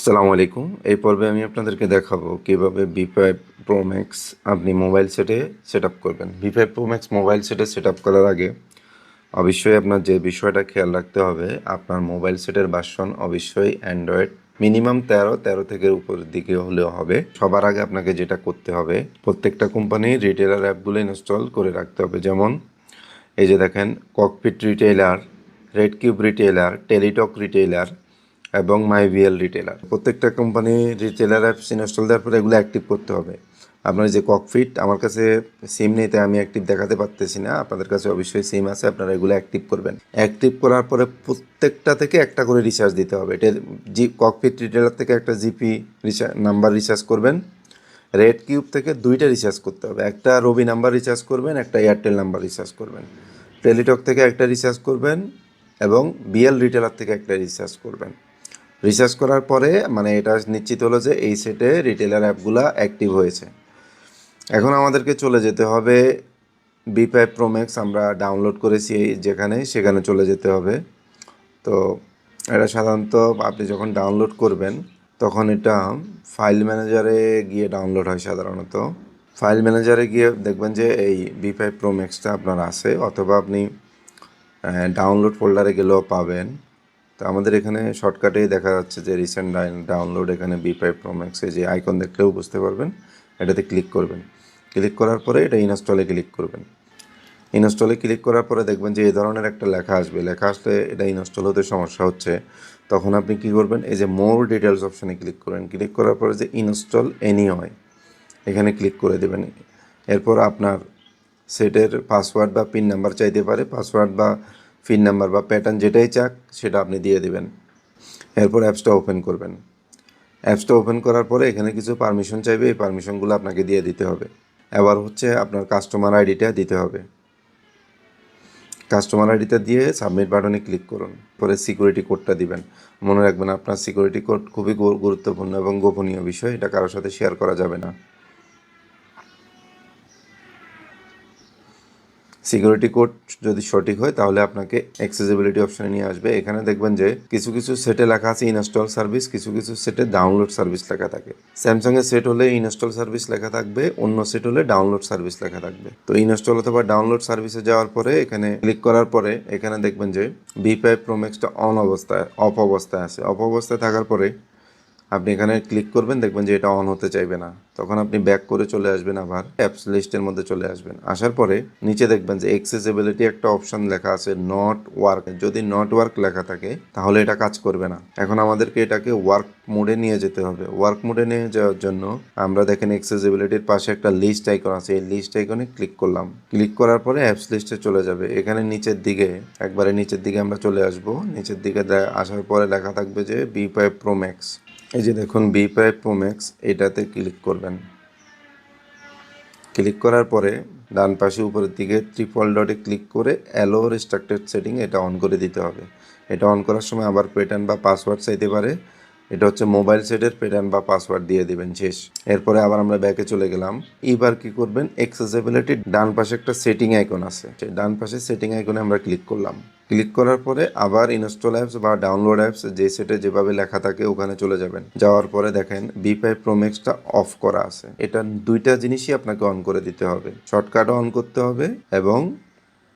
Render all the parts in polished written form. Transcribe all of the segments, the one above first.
আসসালামু আলাইকুম। এই পর্বে আমি আপনাদেরকে দেখাবো কিভাবে V5 Pro Max আপনি মোবাইল সেটে সেট আপ করবেন। V5 Pro Max মোবাইল সেটে সেট আপ করার আগে অবশ্যই আপনার যে বিষয়টা খেয়াল রাখতে হবে, আপনার মোবাইল সেটের ভার্সন অবশ্যই অ্যান্ড্রয়েড মিনিমাম 13 থেকে উপরের দিকে হলেও হবে। সবার আগে আপনাকে যেটা করতে হবে, প্রত্যেকটা কোম্পানির রিটেলার অ্যাপগুলো ইনস্টল করে রাখতে হবে। যেমন এই যে দেখেন, cockpit retailer, red cube retailer, Teletalk retailer এবং মাইভিএল রিটেলার। প্রত্যেকটা কোম্পানি রিটেলার অ্যাপস ইনস্টল দেওয়ার পরে এগুলো অ্যাক্টিভ করতে হবে। আপনার যে ককপিট, আমার কাছে সিম নেই তাই আমি অ্যাক্টিভ দেখাতে পারতেছি না, আপনাদের কাছে অবশ্যই সিম আছে, আপনারা এগুলো অ্যাক্টিভ করবেন। অ্যাক্টিভ করার পরে প্রত্যেকটা থেকে একটা করে রিচার্জ দিতে হবে। এটা ককপিট রিটেলার থেকে একটা জিপি নাম্বার রিচার্জ করবেন, রেড কিউব থেকে 2টা রিচার্জ করতে হবে। একটা রবি নাম্বার রিচার্জ করবেন, একটা এয়ারটেল নাম্বার রিচার্জ করবেন। টেলিটক থেকে একটা রিচার্জ করবেন এবং বিএল রিটেলার থেকে একটা রিচার্জ করবেন। রিচার্জ করার পরে মানে এটা নিশ্চিত হলো যে এই সেটে রিটেলার অ্যাপগুলা অ্যাক্টিভ হয়েছে। এখন আমাদেরকে চলে যেতে হবে V5 Pro Max আমরা ডাউনলোড করেছি সেখানে চলে যেতে হবে। তো এটা সাধারণত আপনি যখন ডাউনলোড করবেন তখন এটা ফাইল ম্যানেজারে গিয়ে ডাউনলোড হয় সাধারণত। ফাইল ম্যানেজারে গিয়ে দেখবেন যে এই V5 Pro Max-টা আপনার আছে, অথবা আপনি ডাউনলোড ফোল্ডারে গেলেও পাবেন। তো আমাদের এখানে শর্টকাটেই দেখা যাচ্ছে যে রিসেন্ট ডাউনলোড, এখানে V5 Pro Max-এ যে আইকন দেখলেও বুঝতে পারবেন। এটাতে ক্লিক করবেন, ক্লিক করার পরে এটা ইনস্টলে ক্লিক করবেন। ইনস্টলে ক্লিক করার পরে দেখবেন যে এই ধরনের একটা লেখা আসবে। লেখা আসলে এটা ইনস্টল হতে সমস্যা হচ্ছে, তখন আপনি কী করবেন, এই যে মোর ডিটেলস অপশানে ক্লিক করবেন। ক্লিক করার পরে যে ইনস্টল এনি হয় এখানে ক্লিক করে দেবেন। এরপর আপনার সেটের পাসওয়ার্ড বা পিন নাম্বার চাইতে পারে, পাসওয়ার্ড বা পিন নাম্বার বা প্যাটার্ন যেটাই চাক সেটা আপনি দিয়ে দেবেন। এরপর অ্যাপসটা ওপেন করবেন। অ্যাপসটা ওপেন করার পরে এখানে কিছু পারমিশন চাইবে, এই পারমিশনগুলো আপনাকে দিয়ে দিতে হবে। এবার হচ্ছে আপনার কাস্টমার আইডিটা দিতে হবে। কাস্টমার আইডিটা দিয়ে সাবমিট বাটনে ক্লিক করুন, পরে সিকিউরিটি কোডটা দিবেন। মনে রাখবেন আপনার সিকিউরিটি কোড খুবই গুরুত্বপূর্ণ এবং গোপনীয় বিষয়, এটা কারোর সাথে শেয়ার করা যাবে না। সিকিউরিটি কোড যদি সঠিক হয় তাহলে আপনাকে অ্যাক্সেসিবিলিটি অপশানে নিয়ে আসবে। এখানে দেখবেন যে কিছু কিছু সেটে লেখা আছে ইনস্টল সার্ভিস, কিছু কিছু সেটে ডাউনলোড সার্ভিস লেখা থাকে। স্যামসাংয়ের সেট হলে ইনস্টল সার্ভিস লেখা থাকবে, অন্য সেট হলে ডাউনলোড সার্ভিস লেখা থাকবে। তো ইনস্টল অথবা ডাউনলোড সার্ভিসে যাওয়ার পরে এখানে ক্লিক করার পরে এখানে দেখবেন যে V5 Pro Max-টা অফ অবস্থায় আছে। অফ অবস্থায় থাকার পরে আপনি এখানে ক্লিক করবেন, দেখবেন যে এটা অন হতে চাইবে না। তখন আপনি ব্যাক করে চলে আসবেন, আবার অ্যাপস লিস্টের মধ্যে চলে আসবেন। আসার পরে নিচে দেখবেন যে অ্যাক্সেসিবিলিটি একটা অপশন লেখা আছে নট ওয়ার্ক। যদি নট ওয়ার্ক লেখা থাকে তাহলে এটা কাজ করবে না। এখন আমাদেরকে এটাকে ওয়ার্ক মোডে নিয়ে যেতে হবে। ওয়ার্ক মোডে নিয়ে যাওয়ার জন্য আমরা দেখেন অ্যাক্সেসিবিলিটির পাশে একটা লিস্ট আইকন আছে, এই লিস্ট আইকনে ক্লিক করলাম। ক্লিক করার পরে অ্যাপস লিস্টে চলে যাবে। এখানে নিচের দিকে, একবারে নিচের দিকে আমরা চলে আসব। নিচের দিকে আসার পরে লেখা থাকবে যে V5 Pro Max। এই যে দেখুন V5 Pro Max, এটাতে ক্লিক করবেন। ক্লিক করার পরে ডান পাশে উপরের দিকে ট্রিপল ডটে ক্লিক করে অ্যালো রেস্ট্রিক্টেড সেটিং এটা অন করে দিতে হবে। এটা অন করার সময় আবার প্যাটার্ন বা পাসওয়ার্ড চাইতে পারে, এটা হচ্ছে মোবাইল সেটের প্যাটার্ন বা পাসওয়ার্ড দিয়ে দিবেন, শেষ। এরপরে আবার আমরা ব্যাকে চলে গেলাম। এবার কি করবেন, অ্যাক্সেসিবিলিটি ডান পাশে একটা সেটিং আইকন আছে, সেই ডান পাশে সেটিং আইকনে আমরা ক্লিক করলাম। ক্লিক করার পরে আবার ইনস্টল অ্যাপস বা ডাউনলোড অ্যাপস যে সেটে যেভাবে লেখা থাকে ওখানে চলে যাবেন। যাওয়ার পরে দেখেন V5 Pro Max-টা অফ করা আছে। এটা দুইটা জিনিসই আপনাকে অন করে দিতে হবে, শর্টকাটও অন করতে হবে এবং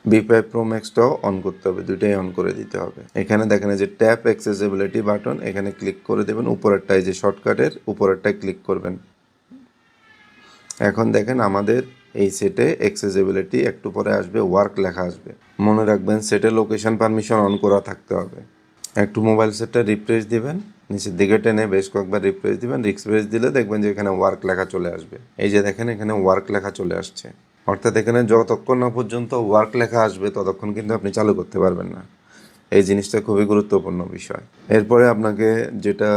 V5 Pro Max-টাও অন করতে হবে, দুইটাই অন করে দিতে হবে। এখানে দেখেন যে ট্যাপ অ্যাক্সেসিবিলিটি বাটন, এখানে ক্লিক করে দেবেন। উপরেরটায় যে শর্টকাটের উপরেরটায় ক্লিক করবেন। এখন দেখেন আমাদের এই সেটে অ্যাক্সেসিবিলিটি একটু পরে আসবে, ওয়ার্ক লেখা আসবে। মনে রাখবেন সেটে লোকেশন পারমিশন অন করা থাকতে হবে। একটু মোবাইল সেটটা রিফ্রেশ দিবেন, নিচের দিকে টেনে বেশ কয়েকবার রিফ্রেশ দিবেন। রিফ্রেশ দিলে দেখবেন যে এখানে ওয়ার্ক লেখা চলে আসবে। এই যে দেখেন এখানে ওয়ার্ক লেখা চলে আসছে, অর্থাৎ এখানে যতক্ষণ না পর্যন্ত ওয়ার্ক লেখা আসবে ততক্ষণ কিন্তু আপনি চালু করতে পারবেন না। এই জিনিসটা খুবই গুরুত্বপূর্ণ বিষয়। এরপরে আপনাকে যেটা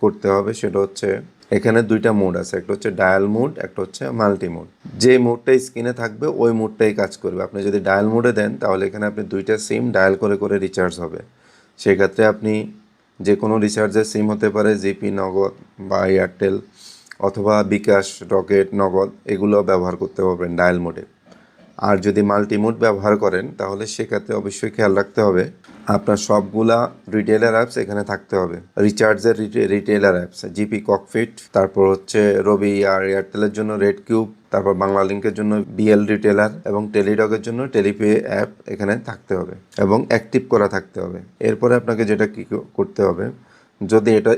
করতে হবে সেটা হচ্ছে এখানে দুইটা মোড আছে, একটা হচ্ছে ডায়াল মোড, একটা হচ্ছে মাল্টি মোড। যে মোডটা স্ক্রিনে থাকবে ওই মোডটাই কাজ করবে। আপনি যদি ডায়াল মোডে দেন তাহলে এখানে আপনি দুইটা সিম ডায়াল করে করে রিচার্জ হবে। সেক্ষেত্রে আপনি যে কোনো রিচার্জের সিম হতে পারে, জিপি, নগদ বা এয়ারটেল অথবা বিকাশ, রকেট, নগদ, এগুলো ব্যবহার করতে পারবেন ডায়াল মোডে। আর যদি মাল্টিমোড ব্যবহার করেন তাহলে সেক্ষেত্রে অবশ্যই খেয়াল রাখতে হবে আপনার সবগুলা রিটেলার অ্যাপস এখানে থাকতে হবে। রিচার্জের রিটেলার অ্যাপস জিপি ককফিট, তারপর হচ্ছে রবি আর এয়ারটেলের জন্য রেড কিউব, তারপর বাংলা লিংকের জন্য বিএল রিটেলার এবং টেলিটকের জন্য টেলিপে অ্যাপ এখানে থাকতে হবে এবং অ্যাক্টিভ করা থাকতে হবে। এরপরে আপনাকে যেটা কি করতে হবে, যদি এটা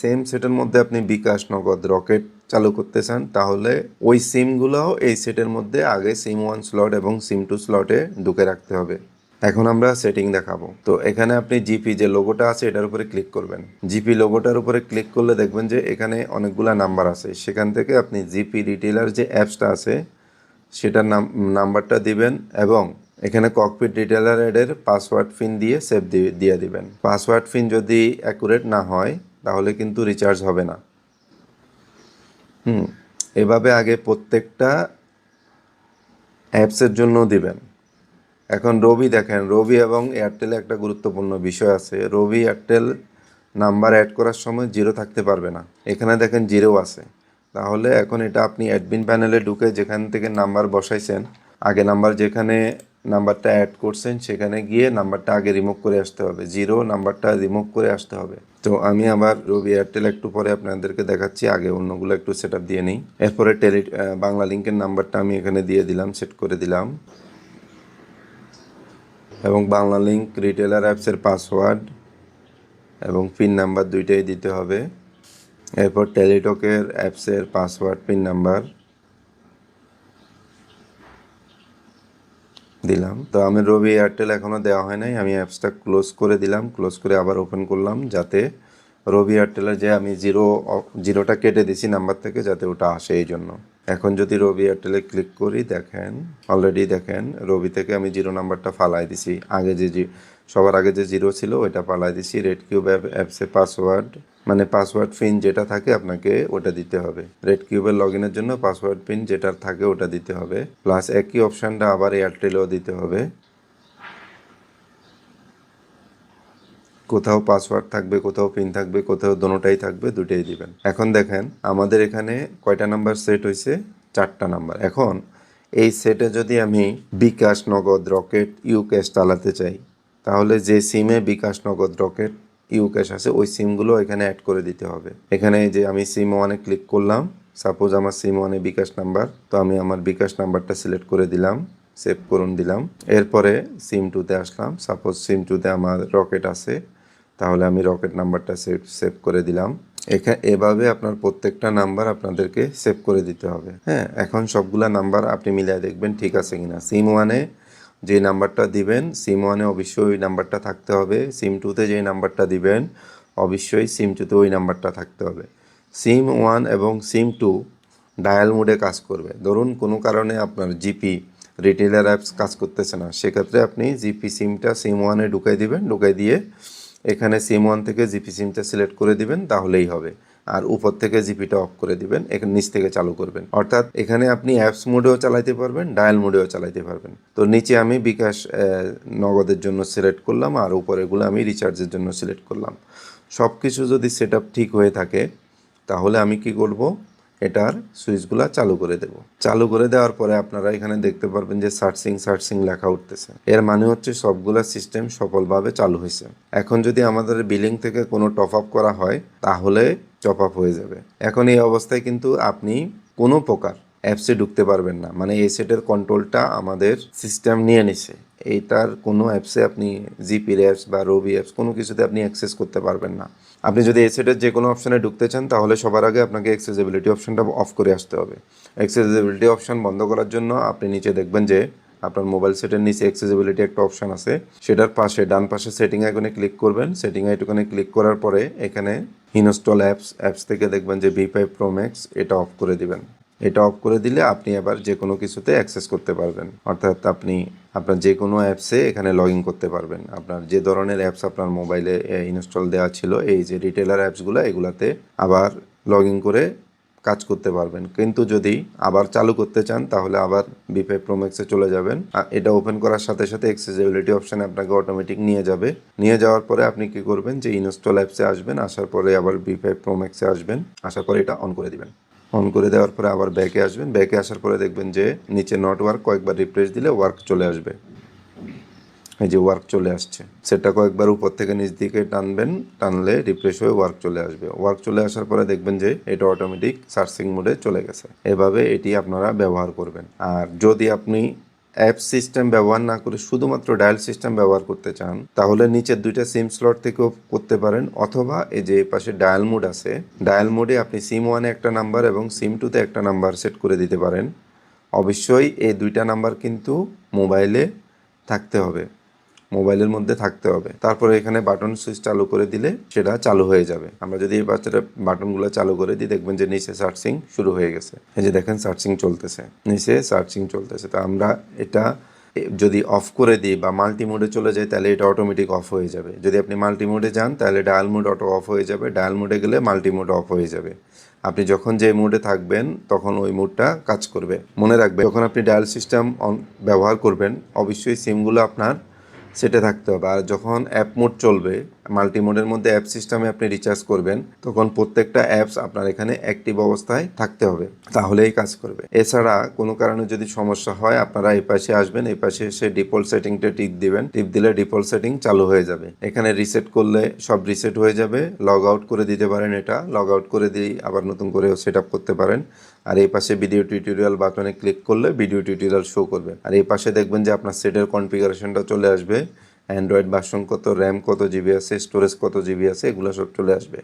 সেম সেটের মধ্যে আপনি বিকাশ, নগদ, রকেট চালু করতে চান তাহলে ওই সিমগুলোও এই সেটের মধ্যে আগে সিম 1 স্লট এবং সিম 2 স্লটে ঢুকে রাখতে হবে। এখন আমরা সেটিং দেখাবো। তো এখানে আপনি জিপি যে লোগোটা আছে এটার উপরে ক্লিক করবেন। জিপি লোগোটার উপরে ক্লিক করলে দেখবেন যে এখানে অনেকগুলা নাম্বার আছে, সেখান থেকে আপনি জিপি রিটেলার যে অ্যাপসটা আছে সেটার নাম্বারটা দিবেন এবং এখানে ককপিট রিটেলার অ্যাডের পাসওয়ার্ড পিন দিয়ে সেভ দিয়ে দিবেন। পাসওয়ার্ড পিন যদি অ্যাকুরেট না হয় তাহলে কিন্তু রিচার্জ হবে না। এভাবে আগে প্রত্যেকটা অ্যাপসের জন্য দিবেন। এখন রবি দেখেন, রবি এবং এয়ারটেলে একটা গুরুত্বপূর্ণ বিষয় আছে। রবি এয়ারটেল নাম্বার অ্যাড করার সময় জিরো থাকতে পারবে না, এখানে দেখেন জিরো আছে। তাহলে এখন এটা আপনি অ্যাডমিন প্যানেলে ঢুকে যেখান থেকে নাম্বার বসাইছেন, আগে নাম্বার যেখানে নাম্বারটা অ্যাড করছেন সেখানে গিয়ে নাম্বারটা আগে রিমুভ করে আসতে হবে, জিরো নাম্বারটা রিমুভ করে আসতে হবে। তো আমি আবার রবি এয়ারটেল একটু পরে আপনাদেরকে দেখাচ্ছি, আগে অন্যগুলো একটু সেট আপ দিয়ে নিই। এরপরে বাংলা লিংকের নাম্বারটা আমি এখানে দিয়ে দিলাম, সেট করে দিলাম এবং বাংলা লিংক রিটেলার অ্যাপসের পাসওয়ার্ড এবং পিন নাম্বার দুইটাই দিতে হবে। এরপর টেলিটকের অ্যাপসের পাসওয়ার্ড পিন নাম্বার দিলাম। তো আমি রবি এয়ারটেল এখনও দেওয়া হয় নাই, আমি অ্যাপসটা ক্লোজ করে দিলাম, ক্লোজ করে আবার ওপেন করলাম যাতে রবি এয়ারটেলের যে আমি জিরোটা কেটে দিছি নাম্বার থেকে যাতে ওটা আসে এই জন্য। এখন যদি রবি এয়ারটেলে ক্লিক করি দেখেন অলরেডি দেখেন রবি থেকে আমি জিরো নাম্বারটা ফালাই দিছি, আগে যে সবার আগে যে জিরো ছিল ওইটা ফালাই দিছি। রেড কিউব অ্যাপসে পাসওয়ার্ড মানে পাসওয়ার্ড পিন যেটা থাকে আপনাকে ওটা দিতে হবে। রেড কিউবের লগ ইনের জন্য পাসওয়ার্ড পিন যেটা থাকে ওটা দিতে হবে, প্লাস একই অপশানটা আবার এয়ারটেলেও দিতে হবে। কোথাও পাসওয়ার্ড থাকবে, কোথাও পিন থাকবে, কোথাও দোনোটাই থাকবে, দুটোই দিবেন। এখন দেখেন আমাদের এখানে কয়টা নাম্বার সেট হয়েছে, 4টা নাম্বার। এখন এই সেটে যদি আমি বিকাশ, নগদ, রকেট, ইউক্যাশ চালাতে চাই তাহলে যে সিমে বিকাশ, নগদ, রকেট, ইউক্যাশ আছে ওই সিমগুলো এখানে অ্যাড করে দিতে হবে। এখানে যে আমি সিম 1-এ ক্লিক করলাম, সাপোজ আমার সিম 1-এ বিকাশ নাম্বার, তো আমি আমার বিকাশ নাম্বারটা সিলেক্ট করে দিলাম, সেভ করুন দিলাম। এরপরে সিম 2-তে আসলাম, সাপোজ সিম 2-তে আমার রকেট আছে, তাহলে আমি রকেট নাম্বারটা সেভ করে দিলাম। এভাবে আপনার প্রত্যেকটা নাম্বার আপনাদেরকে সেভ করে দিতে হবে। হ্যাঁ, এখন সবগুলা নাম্বার আপনি মিলিয়ে দেখবেন ঠিক আছে কিনা। সিম 1-এ যে নাম্বারটা দিবেন সিম 1-এ অবশ্যই ওই নাম্বারটা থাকতে হবে, সিম 2-তে যে নাম্বারটা দিবেন অবশ্যই সিম 2-তে ওই নাম্বারটা থাকতে হবে। সিম 1 এবং সিম 2 ডায়াল মোডে কাজ করবে। ধরুন কোনো কারণে আপনার জিপি রিটেলার অ্যাপস কাজ করতেছে না, সেক্ষেত্রে আপনি জিপি সিমটা সিম 1-এ ঢুকাই দিবেন, ঢুকাই দিয়ে এখানে সিম 1 থেকে জিপি সিমটা সিলেক্ট করে দিবেন তাহলেই হবে। আর উপর থেকে জিপিটা অফ করে দিবেন, এখানে নিচ থেকে চালু করবেন। অর্থাৎ এখানে আপনি অ্যাপস মোডেও চালাইতে পারবেন, ডায়াল মোডেও চালাইতে পারবেন। তো নিচে আমি বিকাশ নগদের জন্য সিলেক্ট করলাম আর উপরেগুলো আমি রিচার্জের জন্য সিলেক্ট করলাম। সব কিছু যদি সেট আপ ঠিক হয়ে থাকে তাহলে আমি কি করব, এটার সুইচগুলা চালু করে দেব। চালু করে দেওয়ার পরে আপনারা এখানে দেখতে পারবেন যে সার্চিং লেখা উঠতেছে, এর মানে হচ্ছে সবগুলা সিস্টেম সফলভাবে চালু হয়েছে। এখন যদি আমাদের বিলিং থেকে কোনো টপ আপ করা হয় তাহলে টপ আপ হয়ে যাবে। এখন এই অবস্থায় কিন্তু আপনি কোনো প্রকার অ্যাপসে ঢুকতে পারবেন না, মানে এই সেটের কন্ট্রোলটা আমাদের সিস্টেম নিয়ে নিছে। এইটার কোনো অ্যাপসে আপনি জিপির অ্যাপস বা রবি অ্যাপস কোনো কিছুতে আপনি অ্যাক্সেস করতে পারবেন না। আপনি যদি এই সেটের যে কোনো অপশানে ঢুকতে চান তাহলে সবার আগে আপনাকে অ্যাক্সেসিবিলিটি অপশানটা অফ করে আসতে হবে। অ্যাক্সেসিবিলিটি অপশান বন্ধ করার জন্য আপনি নিচে দেখবেন যে আপনার মোবাইল সেটের নিচে অ্যাক্সেসিবিলিটি একটা অপশান আছে, সেটার পাশে ডান পাশে সেটিং আইকনে ক্লিক করবেন। সেটিং আইকনে ক্লিক করার পরে এখানে ইনস্টল অ্যাপস থেকে দেখবেন যে V5 Pro Max, এটা অফ করে দিবেন। এটা অফ করে দিলে আপনি আবার যে কোনো কিছুতে অ্যাক্সেস করতে পারবেন, অর্থাৎ আপনি আপনার যে কোনো অ্যাপসে এখানে লগ ইন করতে পারবেন। আপনার যে ধরনের অ্যাপস আপনার মোবাইলে ইনস্টল দেওয়া ছিল এই যে রিটেলার অ্যাপসগুলো এগুলাতে আবার লগ ইন করে কাজ করতে পারবেন। কিন্তু যদি আবার চালু করতে চান তাহলে আবার V5 Pro Max-এ চলে যাবেন। এটা ওপেন করার সাথে সাথে অ্যাক্সেসিবিলিটি অপশানে আপনাকে অটোমেটিক নিয়ে যাবে। নিয়ে যাওয়ার পরে আপনি কি করবেন যে ইনস্টল অ্যাপসে আসবেন, আসার পরে আবার V5 Pro Max-এ আসবেন, আসার পরে এটা অন করে দিবেন। অন করে দেওয়ার পরে আবার ব্যাকে আসবেন, ব্যাকে আসার পরে দেখবেন যে নিচে নট ওয়ার্ক, কয়েকবার রিফ্রেশ দিলে ওয়ার্ক চলে আসবে। এই যে ওয়ার্ক চলে আসছে, সেটা কয়েকবার উপর থেকে নিচ দিকে টানবেন, টানলে রিফ্রেশ হয়ে ওয়ার্ক চলে আসবে। ওয়ার্ক চলে আসার পরে দেখবেন যে এটা অটোমেটিক সার্চিং মোডে চলে গেছে। এভাবে এটি আপনারা ব্যবহার করবেন। আর যদি আপনি অ্যাপ সিস্টেম ব্যবহার না করে শুধুমাত্র ডায়াল সিস্টেম ব্যবহার করতে চান, তাহলে নিচের দুইটা সিম স্লট থেকেও করতে পারেন, অথবা এই যে পাশে ডায়াল মোড আছে, ডায়াল মোডে আপনি সিম ওয়ানে একটা নাম্বার এবং সিম টুতে একটা নাম্বার সেট করে দিতে পারেন। অবশ্যই এই দুইটা নাম্বার কিন্তু মোবাইলে থাকতে হবে, মোবাইলের মধ্যে থাকতে হবে। তারপরে এখানে বাটন সুইচ চালু করে দিলে সেটা চালু হয়ে যাবে। আমরা যদি এই বাটনগুলো চালু করে দিই, দেখবেন যে নিচে সার্চিং শুরু হয়ে গেছে। এই যে দেখেন সার্চিং চলতেছে, নিচে সার্চিং চলতেছে। তো আমরা এটা যদি অফ করে দিই বা মাল্টি মোডে চলে যাই, তাহলে এটা অটোমেটিক অফ হয়ে যাবে। যদি আপনি মাল্টি মোডে যান, তাহলে ডায়াল মোড অটো অফ হয়ে যাবে, ডায়াল মোডে গেলে মাল্টি মোড অফ হয়ে যাবে। আপনি যখন যে মোডে থাকবেন তখন ওই মোডটা কাজ করবে। মনে রাখবেন, যখন আপনি ডায়াল সিস্টেম ব্যবহার করবেন, অবশ্যই সিমগুলো আপনার সেটে থাকতে হবে। আর যখন অ্যাপ মোড চলবে, মাল্টি মোডের মধ্যে অ্যাপ সিস্টেমে আপনি রিচার্জ করবেন, তখন প্রত্যেকটা অ্যাপস আপনার এখানে অ্যাক্টিভ অবস্থায় থাকতে হবে, তাহলেই কাজ করবে। এছাড়া কোনো কারণে যদি সমস্যা হয়, আপনারা এই পাশে আসবেন, এই পাশে এসে ডিফল্ট সেটিংটা টিপ দিবেন, টিপ দিলে ডিফল্ট সেটিং চালু হয়ে যাবে। এখানে রিসেট করলে সব রিসেট হয়ে যাবে। লগ আউট করে দিতে পারেন, এটা লগ আউট করে দিয়ে আবার নতুন করে সেট আপ করতে পারেন। আর এই পাশে ভিডিও টিউটোরিয়াল বাটনে ক্লিক করলে ভিডিও টিউটোরিয়াল শো করবে। আর এই পাশে দেখবেন যে আপনার সেটের কনফিগারেশনটা চলে আসবে, অ্যান্ড্রয়েড ভার্সন কত, র্যাম কত জিবি আছে, স্টোরেজ কত জিবি আছে, এগুলো সব চলে আসবে।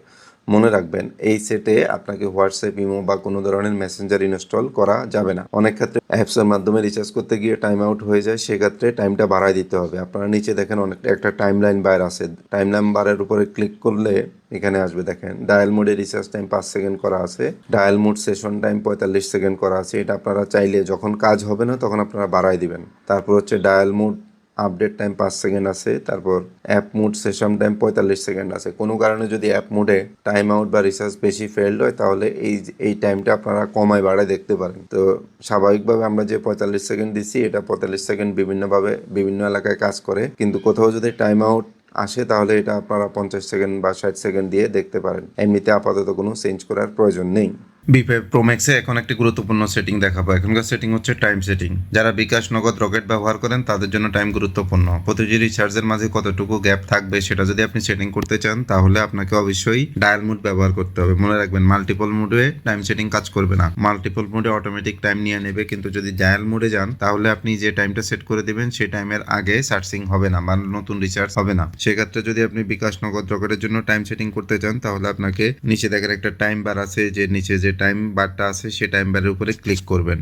মনে রাখবেন, এই সেটে আপনাকে হোয়াটসঅ্যাপ, ইমো বা কোনো ধরনের মেসেঞ্জার ইনস্টল করা যাবে না। অনেক ক্ষেত্রে অ্যাপসের মাধ্যমে রিচার্জ করতে গিয়ে টাইম আউট হয়ে যায়, সেক্ষেত্রে টাইমটা বাড়ায় দিতে হবে। আপনারা নিচে দেখেন অনেকটা একটা টাইম লাইন বার আছে, টাইম লাইন বারের উপরে ক্লিক করলে এখানে আসবে, দেখেন ডায়াল মোডে রিচার্জ টাইম 5 সেকেন্ড করা আছে, dial mode session time 45 second করা আছে। এটা আপনারা চাইলে যখন কাজ হবে না তখন আপনারা বাড়ায় দিবেন। তারপর হচ্ছে dial mode update time 5 second আছে, তারপর app mode session time 45 second আছে। কোনো কারণে যদি অ্যাপ মোডে টাইম আউট বা রিচার্জ বেশি ফেলড হয়, তাহলে এই টাইমটা আপনারা কমায় বাড়ায় দেখতে পারেন। তো স্বাভাবিকভাবে আমরা যে 45 সেকেন্ড দিচ্ছি, এটা 45 সেকেন্ড বিভিন্নভাবে বিভিন্ন এলাকায় কাজ করে, কিন্তু কোথাও যদি টাইম আউট আসে তাহলে এটা আপনারা 50 সেকেন্ড বা 60 সেকেন্ড দিয়ে দেখতে পারেন। এমনিতে আপাতত কোনো চেঞ্জ করার প্রয়োজন নেই। বিপ্যাপ প্রো ম্যাক্সে এখন একটি গুরুত্বপূর্ণ সেটিং দেখাবো। এখনকার সেটিং হচ্ছে টাইম সেটিং। যারা বিকাশ, নগদ, রকেট ব্যবহার করেন তাদের জন্য টাইম গুরুত্বপূর্ণ। প্রতিটি রিচার্জের মাঝে কতটুকু গ্যাপ থাকবে সেটা যদি আপনি সেটিং করতে চান, তাহলে আপনাকে অবশ্যই ডায়াল মোড ব্যবহার করতে হবে। মনে রাখবেন, মাল্টিপল মোডে টাইম সেটিং কাজ করবে না। মাল্টিপল মোডে অটোমেটিক টাইম নিয়ে নেবে, কিন্তু যদি ডায়াল মোডে যান তাহলে আপনি যে টাইমটা সেট করে দিবেন সেই টাইমের আগে সার্চিং হবে না বা নতুন রিচার্জ হবে না। সেক্ষেত্রে যদি আপনি বিকাশ, নগদ, রকেটের জন্য টাইম সেটিং করতে চান, তাহলে আপনাকে নিচে দেখেন একটা টাইম বার আছে, যে নিচে যে টাইম বারটা আছে সেই টাইম বারের উপরে ক্লিক করবেন।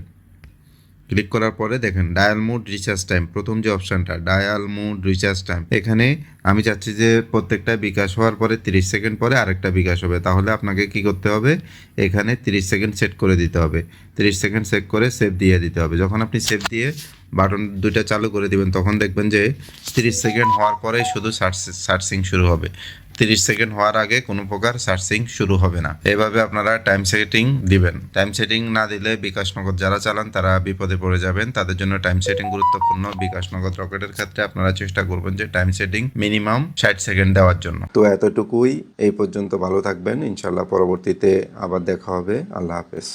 ক্লিক করার পরে দেখেন ডায়াল মোড রিচার্জ টাইম, প্রথম যে অপশনটা ডায়াল মোড রিচার্জ টাইম, এখানে আমি চাচ্ছি যে প্রত্যেকটা বিকাশ হওয়ার পরে 30 সেকেন্ড পরে আরেকটা বিকাশ হবে। তাহলে আপনাকে কি করতে হবে, এখানে 30 সেকেন্ড সেট করে দিতে হবে। 30 সেকেন্ড সেট করে সেভ দিয়ে দিতে হবে। যখন আপনি সেভ দিয়ে বাটন দুইটা চালু করে দিবেন, তখন দেখবেন যে 30 সেকেন্ড হওয়ার পরে শুধু সার্চিং শুরু হবে। 30 সেকেন্ড হওয়ার আগে কোনো প্রকার সার্চিং শুরু হবে না। এভাবে আপনারা টাইম সেটিং দিবেন। টাইম সেটিং না দিলে বিকাশ, নগদ যারা চালান তারা বিপদে পড়ে যাবেন। তাদের জন্য টাইম সেটিং গুরুত্বপূর্ণ। বিকাশ, নগদ, রকেটের ক্ষেত্রে আপনারা চেষ্টা করবেন যে টাইম সেটিং মিনিমাম 60 সেকেন্ড দেওয়ার জন্য। তো এতটুকুই, এই পর্যন্ত ভালো থাকবেন। ইনশাল্লাহ পরবর্তীতে আবার দেখা হবে। আল্লাহ হাফেজ।